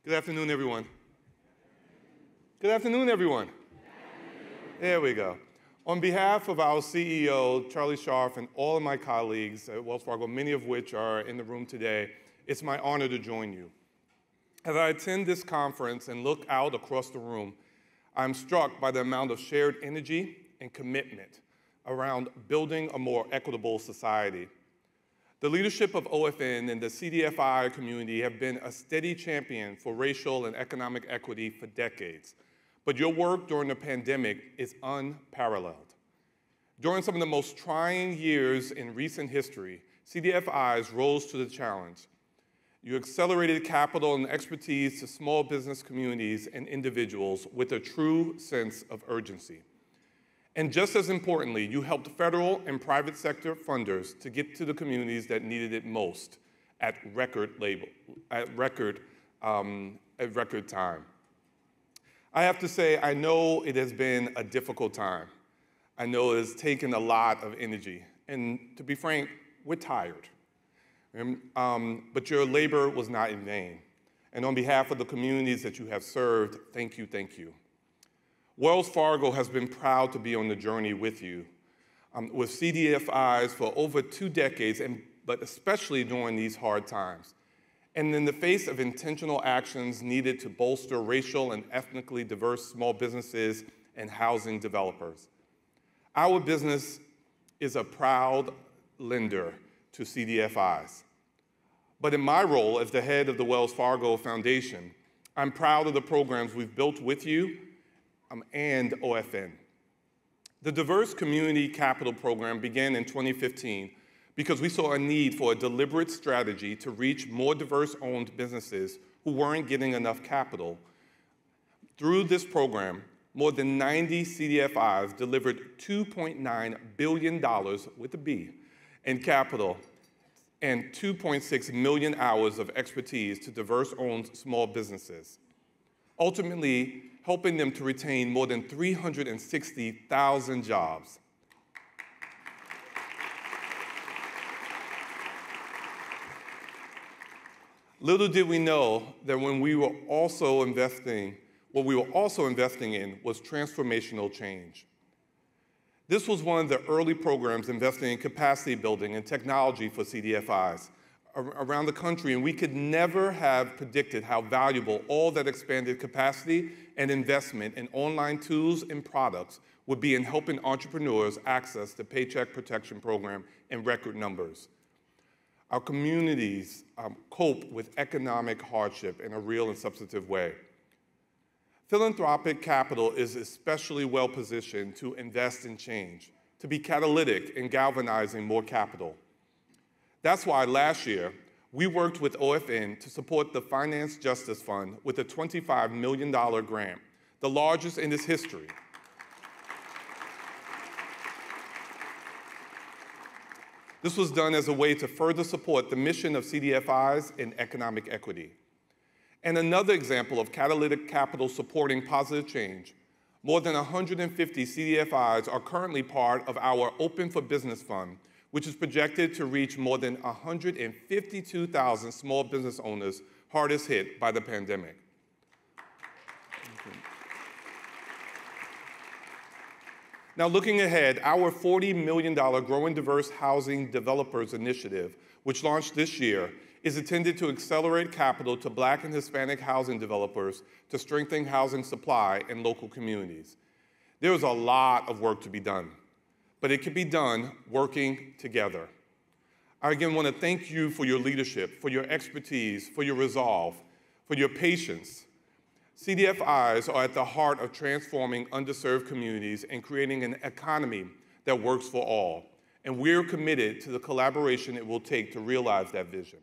Good afternoon, everyone. Good afternoon, everyone. There we go. On behalf of our CEO, Charlie Scharf, and all of my colleagues at Wells Fargo, many of which are in the room today, it's my honor to join you. As I attend this conference and look out across the room, I'm struck by the amount of shared energy and commitment around building a more equitable society. The leadership of OFN and the CDFI community have been a steady champion for racial and economic equity for decades. But your work during the pandemic is unparalleled. During some of the most trying years in recent history, CDFIs rose to the challenge. You accelerated capital and expertise to small business communities and individuals with a true sense of urgency. And just as importantly, you helped federal and private sector funders to get to the communities that needed it most at record time. I have to say, I know it has been a difficult time. I know it has taken a lot of energy. And to be frank, we're tired. But your labor was not in vain. And on behalf of the communities that you have served, thank you, thank you. Wells Fargo has been proud to be on the journey with you, with CDFIs for over 2 decades, but especially during these hard times. And in the face of intentional actions needed to bolster racial and ethnically diverse small businesses and housing developers. Our business is a proud lender to CDFIs. But in my role as the head of the Wells Fargo Foundation, I'm proud of the programs we've built with you and OFN. The Diverse Community Capital Program began in 2015 because we saw a need for a deliberate strategy to reach more diverse-owned businesses who weren't getting enough capital. Through this program, more than 90 CDFIs delivered $2.9 billion with a B in capital and 2.6 million hours of expertise to diverse-owned small businesses, ultimately helping them to retain more than 360,000 jobs. Little did we know that what we were also investing in was transformational change. This was one of the early programs investing in capacity building and technology for CDFIs around the country, and we could never have predicted how valuable all that expanded capacity and investment in online tools and products would be in helping entrepreneurs access the Paycheck Protection Program in record numbers. Our communities cope with economic hardship in a real and substantive way. Philanthropic capital is especially well positioned to invest in change, to be catalytic in galvanizing more capital. That's why last year, we worked with OFN to support the Finance Justice Fund with a $25 million grant, the largest in its history. This was done as a way to further support the mission of CDFIs in economic equity. And another example of catalytic capital supporting positive change, more than 150 CDFIs are currently part of our Open for Business Fund, which is projected to reach more than 152,000 small business owners hardest hit by the pandemic. Now, looking ahead, our $40 million Growing Diverse Housing Developers Initiative, which launched this year, is intended to accelerate capital to Black and Hispanic housing developers to strengthen housing supply in local communities. There is a lot of work to be done, but it can be done working together. I again want to thank you for your leadership, for your expertise, for your resolve, for your patience. CDFIs are at the heart of transforming underserved communities and creating an economy that works for all. And we're committed to the collaboration it will take to realize that vision.